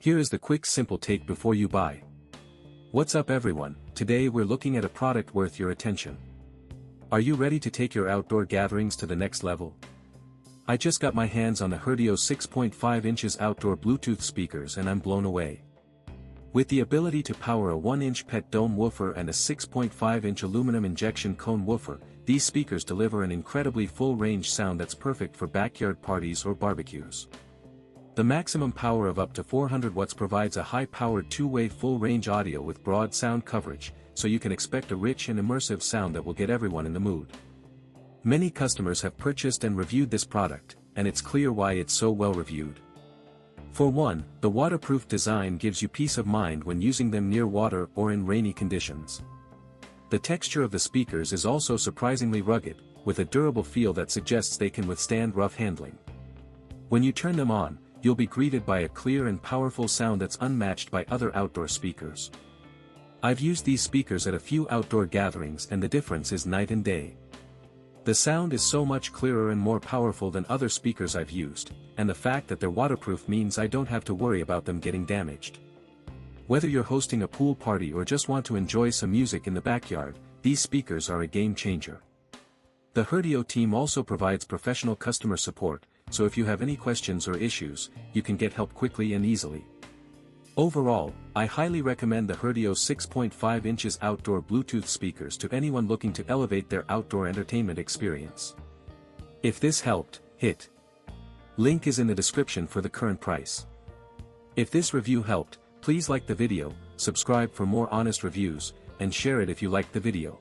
Here is the quick simple take before you buy. What's up everyone, today we're looking at a product worth your attention. Are you ready to take your outdoor gatherings to the next level? I just got my hands on the Herdio 6.5 inches outdoor Bluetooth speakers and I'm blown away. With the ability to power a 1-inch PET dome woofer and a 6.5-inch aluminum injection cone woofer, these speakers deliver an incredibly full-range sound that's perfect for backyard parties or barbecues. The maximum power of up to 400 watts provides a high-powered two-way full-range audio with broad sound coverage, so you can expect a rich and immersive sound that will get everyone in the mood. Many customers have purchased and reviewed this product, and it's clear why it's so well reviewed. For one, the waterproof design gives you peace of mind when using them near water or in rainy conditions. The texture of the speakers is also surprisingly rugged, with a durable feel that suggests they can withstand rough handling. When you turn them on, you'll be greeted by a clear and powerful sound that's unmatched by other outdoor speakers. I've used these speakers at a few outdoor gatherings and the difference is night and day. The sound is so much clearer and more powerful than other speakers I've used, and the fact that they're waterproof means I don't have to worry about them getting damaged. Whether you're hosting a pool party or just want to enjoy some music in the backyard, these speakers are a game changer. The Herdio team also provides professional customer support, so if you have any questions or issues, you can get help quickly and easily. Overall, I highly recommend the Herdio 6.5 inches outdoor Bluetooth speakers to anyone looking to elevate their outdoor entertainment experience. If this helped, hit link is in the description for the current price. If this review helped, please like the video, subscribe for more honest reviews, and share it if you liked the video.